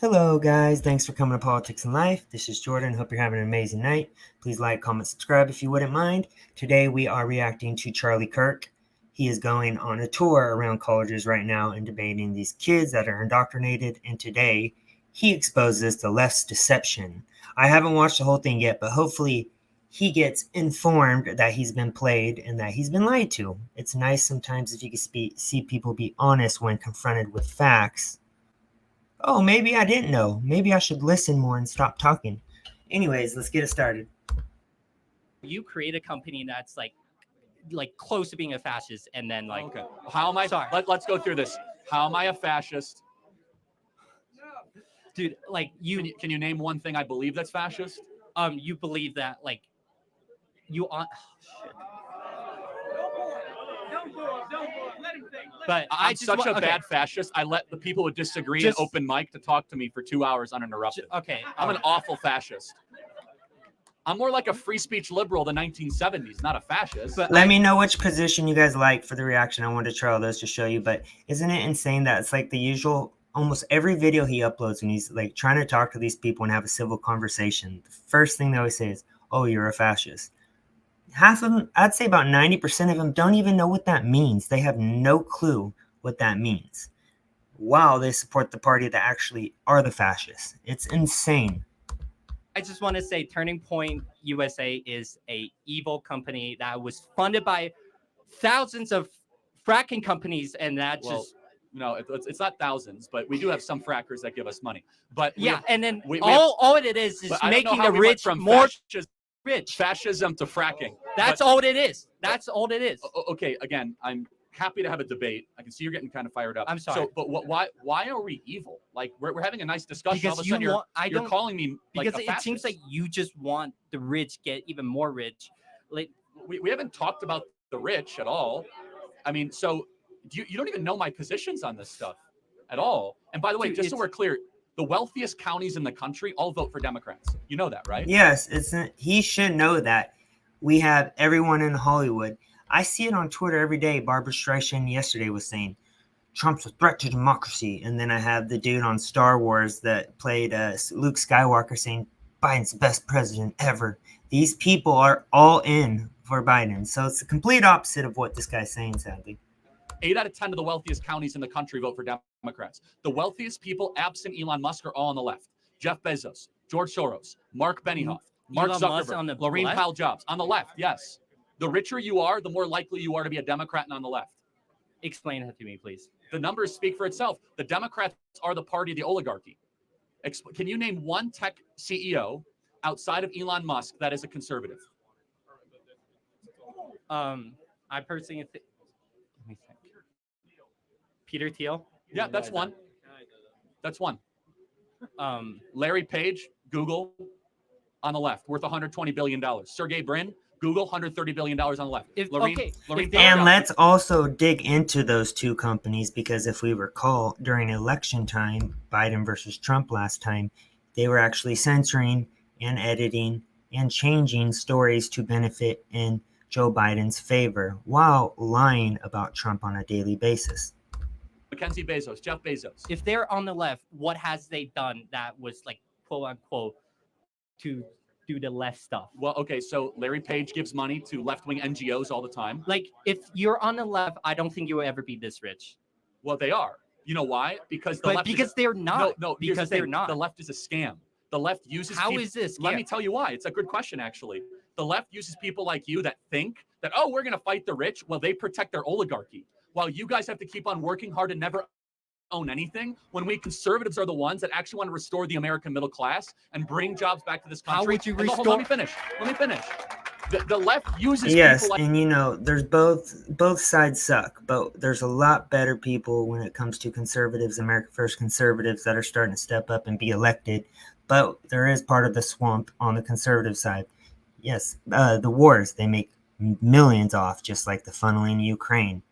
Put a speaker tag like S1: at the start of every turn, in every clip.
S1: Hello, guys. Thanks for coming to Politics and Life. This is Jordan. Hope you're having an amazing night. Please like, comment, subscribe if you wouldn't mind. Today, we are reacting to Charlie Kirk. He is going on a tour around colleges right now and debating these kids that are indoctrinated. And today, he exposes the left's deception. I haven't watched the whole thing yet, but hopefully, he gets informed that he's been played and that he's been lied to. It's nice sometimes if you can see people be honest when confronted with facts. Oh, maybe I didn't know. Maybe I should listen more and stop talking. Anyways, let's get it started.
S2: You create a company that's like close to being a fascist, and then like
S3: Okay. How am I?
S2: Sorry.
S3: Let's go through this. How am I a fascist?
S2: dude, like
S3: Can you name one thing I believe that's fascist?
S2: you believe that like you on shit. But
S3: I'm such a bad fascist. I let the people who disagree in open mic to talk to me for 2 hours uninterrupted.
S2: Okay,
S3: I'm an awful fascist. I'm more like a free speech liberal of the 1970s, not a fascist.
S1: But let me know which position you guys like for the reaction. I wanted to try all those to show you. But isn't it insane that it's like the usual, almost every video he uploads when he's like trying to talk to these people and have a civil conversation, the first thing they always say is, "Oh, you're a fascist." Half of them, I'd say about 90% of them, don't even know what that means. They have no clue what that means. Wow, they support the party that actually are the fascists. It's insane.
S2: I just want to say Turning Point USA is a evil company that was funded by thousands of fracking companies, and that just
S3: no, it's not thousands, but we do have some frackers that give us money. But
S2: and then all it is making the rich more rich.
S3: Fascism to fracking.
S2: That's all it is. That's all it is.
S3: Okay, again, I'm happy to have a debate. I can see you're getting kind of fired up.
S2: I'm sorry.
S3: So, but why are we evil? Like we're having a nice discussion.
S2: Because
S3: all of a sudden you're calling me like
S2: because
S3: a fascist.
S2: It seems like you just want the rich get even more rich. Like
S3: we haven't talked about the rich at all. I mean, so you don't even know my positions on this stuff at all. And by the way, just so we're clear, the wealthiest counties in the country all vote for Democrats. You know that, right?
S1: Yes, he should know that. We have everyone in Hollywood. I see it on Twitter every day. Barbara Streisand yesterday was saying, Trump's a threat to democracy. And then I have the dude on Star Wars that played Luke Skywalker saying, Biden's the best president ever. These people are all in for Biden. So it's the complete opposite of what this guy's saying, sadly.
S3: 8 out of 10 of the wealthiest counties in the country vote for Democrats. The wealthiest people, absent Elon Musk, are all on the left. Jeff Bezos, George Soros, Mark Benioff, Mark Zuckerberg, Laurene Powell Jobs. On the left, yes. The richer you are, the more likely you are to be a Democrat and on the left.
S2: Explain that to me, please.
S3: The numbers speak for itself. The Democrats are the party of the oligarchy. Can you name one tech CEO outside of Elon Musk that is a conservative?
S2: I personally think. Let me think. Peter Thiel.
S3: Yeah, that's one. That's one. Larry Page, Google, on the left, worth $120 billion. Sergey Brin, Google, $130 billion on the left.
S1: And let's also dig into those two companies, because if we recall, during election time, Biden versus Trump last time, they were actually censoring and editing and changing stories to benefit in Joe Biden's favor while lying about Trump on a daily basis.
S3: Mackenzie Bezos, Jeff Bezos.
S2: If they're on the left, what has they done that was like quote unquote to do the left stuff?
S3: Well, okay, so Larry Page gives money to left-wing NGOs all the time.
S2: Like if you're on the left, I don't think you will ever be this rich.
S3: Well, they are. You know why? Because
S2: they're not.
S3: No,
S2: because they're not.
S3: The left is a scam. The left uses
S2: How is this?
S3: Let me tell you why. It's a good question, actually. The left uses people like you that think that, oh, we're going to fight the rich. Well, they protect their oligarchy. While you guys have to keep on working hard and never own anything, when we conservatives are the ones that actually want to restore the American middle class and bring jobs back to this country.
S2: How would you restore?
S3: Let me finish. The left uses
S1: people like... and you know, there's both sides suck, but there's a lot better people when it comes to conservatives, America First conservatives that are starting to step up and be elected. But there is part of the swamp on the conservative side. Yes, the wars, they make millions off, just like the funneling in Ukraine.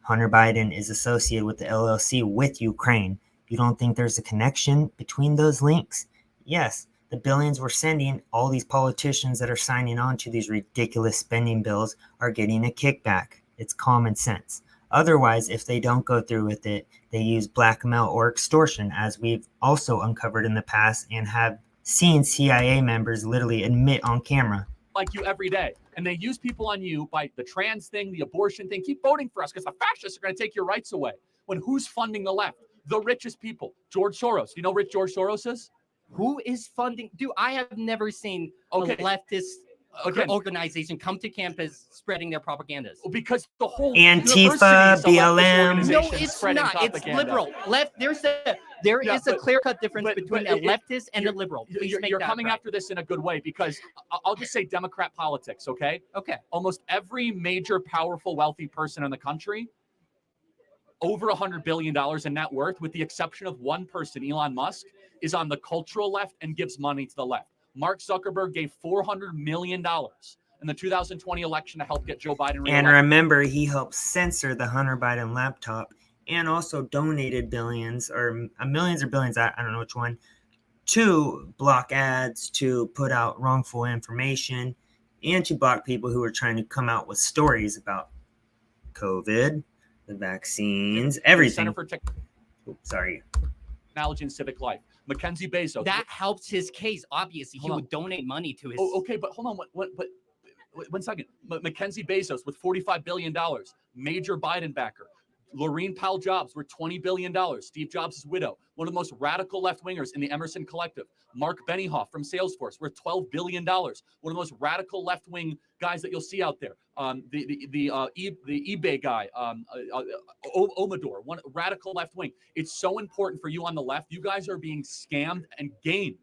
S1: Hunter Biden is associated with the LLC with Ukraine. You don't think there's a connection between those links? Yes, the billions we're sending, all these politicians that are signing on to these ridiculous spending bills are getting a kickback. It's common sense. Otherwise, if they don't go through with it, they use blackmail or extortion, as we've also uncovered in the past and have seen CIA members literally admit on camera.
S3: Like you every day. And they use people on you by the trans thing, the abortion thing. Keep voting for us because the fascists are going to take your rights away. When who's funding the left? The richest people. George Soros. Do you know who rich George Soros is?
S2: Who is funding? Dude, I have never seen a leftist organization come to campus spreading their propagandas.
S3: Because the whole
S1: Antifa, BLM.
S2: No, it's not. It's liberal. Left. There is a clear-cut difference between a leftist and a liberal.
S3: You're coming after this in a good way because I'll just say Democrat politics, okay?
S2: Okay.
S3: Almost every major, powerful, wealthy person in the country, over $100 billion in net worth, with the exception of one person, Elon Musk, is on the cultural left and gives money to the left. Mark Zuckerberg gave $400 million in the 2020 election to help get Joe Biden reelected.
S1: And remember, he helped censor the Hunter Biden laptop and also donated billions or millions or billions, I don't know which one, to block ads, to put out wrongful information, and to block people who are trying to come out with stories about COVID, the vaccines, everything. Sorry.
S3: Technology and civic life. Mackenzie Bezos.
S2: That helps his case. Obviously, he would donate money to his.
S3: Oh, okay, but hold on. One second. Mackenzie Bezos with $45 billion, major Biden backer. Laurene Powell Jobs worth $20 billion. Steve Jobs' widow, one of the most radical left-wingers in the Emerson Collective. Mark Benioff from Salesforce worth $12 billion. One of the most radical left-wing guys that you'll see out there. The eBay guy, Omador, one radical left-wing. It's so important for you on the left. You guys are being scammed and gamed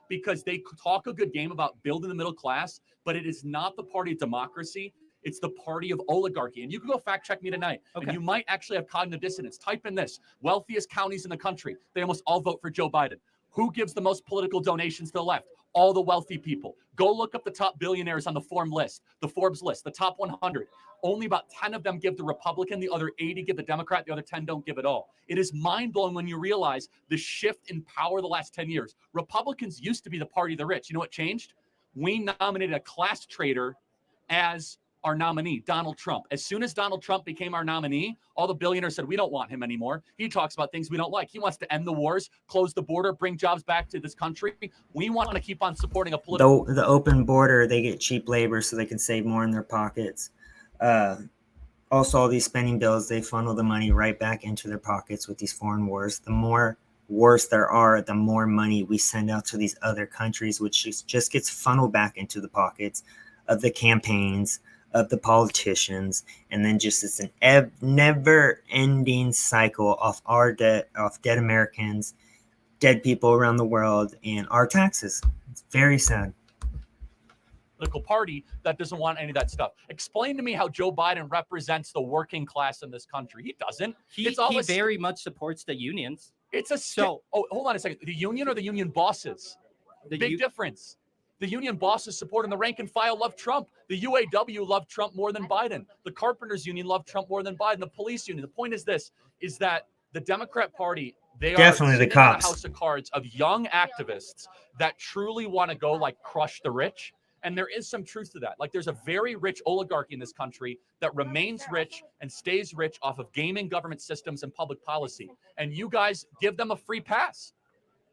S3: because they talk a good game about building the middle class, but it is not the party of democracy. It's the party of oligarchy. And you can go fact check me tonight. Okay. And you might actually have cognitive dissonance. Type in this: wealthiest counties in the country. They almost all vote for Joe Biden. Who gives the most political donations to the left? All the wealthy people. Go look up the top billionaires on the Forbes list, the top 100. Only about 10 of them give the Republican. The other 80 give the Democrat. The other 10 don't give it all. It is mind-blowing when you realize the shift in power the last 10 years. Republicans used to be the party of the rich. You know what changed? We nominated a class traitor as our nominee, Donald Trump. As soon as Donald Trump became our nominee, all the billionaires said, we don't want him anymore. He talks about things we don't like. He wants to end the wars, close the border, bring jobs back to this country. We want to keep on supporting a political...
S1: The open border, they get cheap labor so they can save more in their pockets. Also, all these spending bills, they funnel the money right back into their pockets with these foreign wars. The more wars there are, the more money we send out to these other countries, which just gets funneled back into the pockets of the campaigns, of the politicians, and then just it's an never-ending cycle of our debt, of dead Americans, dead people around the world, and our taxes. It's very sad.
S3: Political party that doesn't want any of that stuff. Explain to me how Joe Biden represents the working class in this country. He doesn't.
S2: He very much supports the unions.
S3: It's a hold on a second. The union or the union bosses? Big difference. The union bosses support and the rank and file love Trump. The UAW loved Trump more than Biden. The carpenters union loved Trump more than Biden. The police union. The point is this, is that the Democrat Party, they
S1: definitely
S3: are
S1: the cops.
S3: A house of cards of young activists that truly want to go like crush the rich. And there is some truth to that. Like there's a very rich oligarchy in this country that remains rich and stays rich off of gaming government systems and public policy. And you guys give them a free pass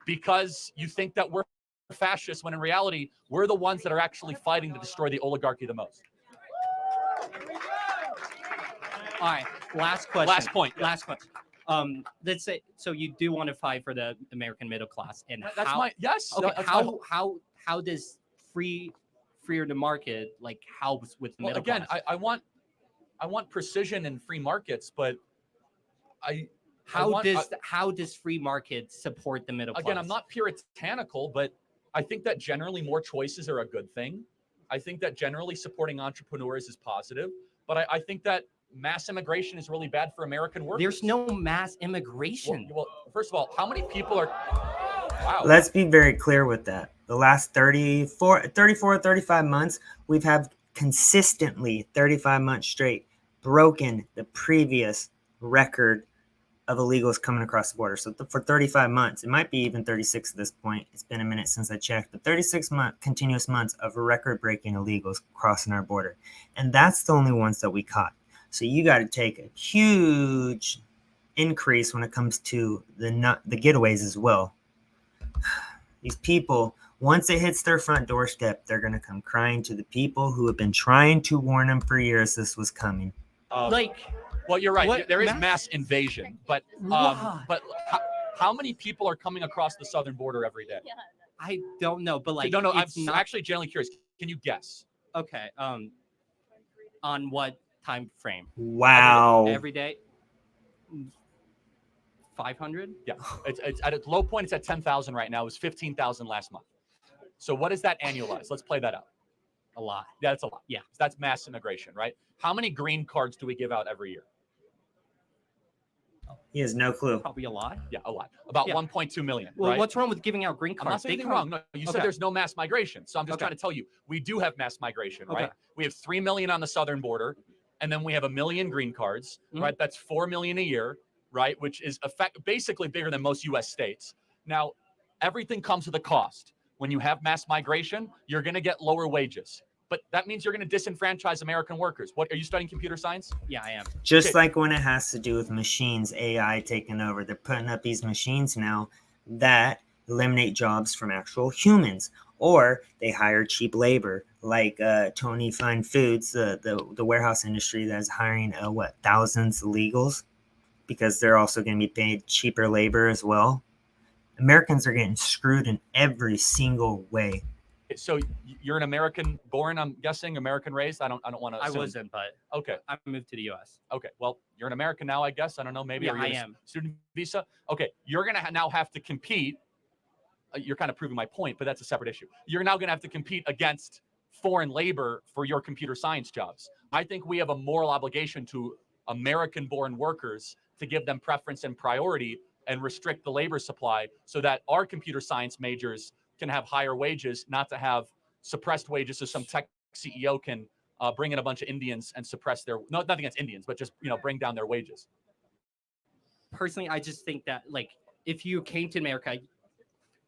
S3: because you think that we're fascists when in reality we're the ones that are actually fighting to destroy the oligarchy the most.
S2: All right, last question.
S3: Last question.
S2: Let's say so you do want to fight for the American middle class, and
S3: that's yes.
S2: Okay, how does freer the market like helps with the middle class?
S3: I want precision in free markets, but
S2: how does free market support the middle class?
S3: Again, I'm not puritanical, but I think that generally more choices are a good thing. I think that generally supporting entrepreneurs is positive, but I think that mass immigration is really bad for American workers.
S2: There's no mass immigration.
S3: Well, first of all, how many people are... Wow.
S1: Let's be very clear with that. The last 35 months, we've had consistently 35 months straight broken the previous record of illegals coming across the border. So for 35 months, it might be even 36 at this point. It's been a minute since I checked, but 36 continuous months of record-breaking illegals crossing our border. And that's the only ones that we caught. So you got to take a huge increase when it comes to the getaways as well. These people, once it hits their front doorstep, they're going to come crying to the people who have been trying to warn them for years this was coming.
S3: Well, you're right.
S2: What
S3: There is
S2: mass-
S3: mass invasion, but
S2: Why?
S3: how many people are coming across the southern border every day?
S2: I don't know, but like,
S3: no, I'm
S2: it's not
S3: actually genuinely curious. Can you guess?
S2: okay. On what time frame?
S1: Wow.
S2: Every day. 500.
S3: Yeah, it's at its low point. It's at 10,000 right now. It was 15,000 last month. So what is that annualized? Let's play that out.
S2: A lot.
S3: Yeah, that's a lot.
S2: Yeah.
S3: So that's mass immigration, right? How many green cards do we give out every year?
S1: He has no clue.
S2: Probably a lot.
S3: Yeah, a lot. About
S2: Yeah.
S3: 1.2 million.
S2: Well,
S3: right?
S2: what's wrong with giving out green
S3: I'm
S2: cards?
S3: not saying anything wrong. No, you said there's no mass migration. So I'm just
S2: Okay.
S3: trying to tell you, we do have mass migration, right?
S2: Okay.
S3: We have 3 million on the southern border, and then we have 1 million green cards,
S2: Mhm.
S3: right? That's 4 million a year, right? Which is basically bigger than most US states. Now, everything comes with a cost. When you have mass migration, you're going to get lower wages. But that means you're going to disenfranchise American workers. What are you studying computer science?
S2: Yeah, I am.
S1: Just
S3: Okay.
S1: like when it has to do with machines, AI taking over, they're putting up these machines now that eliminate jobs from actual humans, or they hire cheap labor, like Tony Fine Foods, the warehouse industry that is hiring thousands of illegals because they're also going to be paid cheaper labor as well. Americans are getting screwed in every single way.
S3: So you're an American born, I'm guessing, American raised. I don't want to.
S2: I wasn't, but
S3: Okay.
S2: I moved to the U.S.
S3: Okay. Well, you're an American now, I guess. I don't know. Maybe.
S2: Yeah,
S3: Or you're
S2: I
S3: on a
S2: am.
S3: Student visa. Okay. You're gonna now have to compete. You're kind of proving my point, but that's a separate issue. You're now gonna have to compete against foreign labor for your computer science jobs. I think we have a moral obligation to American-born workers to give them preference and priority and restrict the labor supply so that our computer science majors can have higher wages, not to have suppressed wages so some tech CEO can bring in a bunch of Indians and suppress their, nothing against Indians, but just, bring down their wages.
S2: Personally, I just think that like if you came to America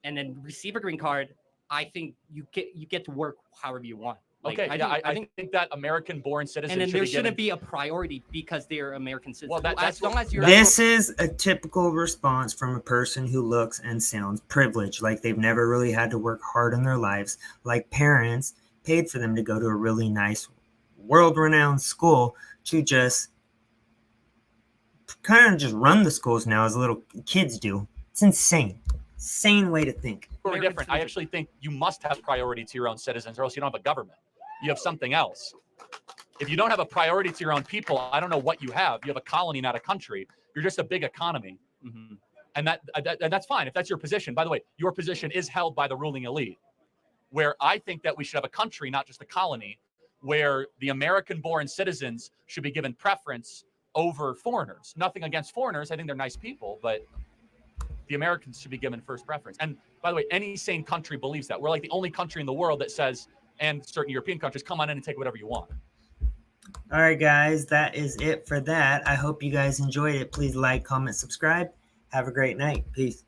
S2: and then receive a green card, I think you get to work however you want. Like,
S3: Okay, I think that American-born citizens
S2: and then
S3: should
S2: there
S3: be given.
S2: shouldn't be a priority because they're American citizens.
S3: Well,
S2: as long as you're
S1: This is a typical response from a person who looks and sounds privileged, like they've never really had to work hard in their lives, like parents paid for them to go to a really nice, world-renowned school to just kind of just run the schools now as little kids do. It's insane. Insane way to think.
S3: We're different. I actually think you must have priority to your own citizens, or else you don't have a government. You have something else. If you don't have a priority to your own people, I don't know what you have. You have a colony, not a country. You're just a big economy.
S2: Mhm.
S3: And that's fine if that's your position. By the way, your position is held by the ruling elite, where I think that we should have a country, not just a colony, where the American-born citizens should be given preference over foreigners. Nothing against foreigners. I think they're nice people, but the Americans should be given first preference. And by the way, any sane country believes that. We're like the only country in the world that says, and certain European countries, come on in and take whatever you want.
S1: All right, guys, that is it for that. I hope you guys enjoyed it. Please like, comment, subscribe. Have a great night. Peace.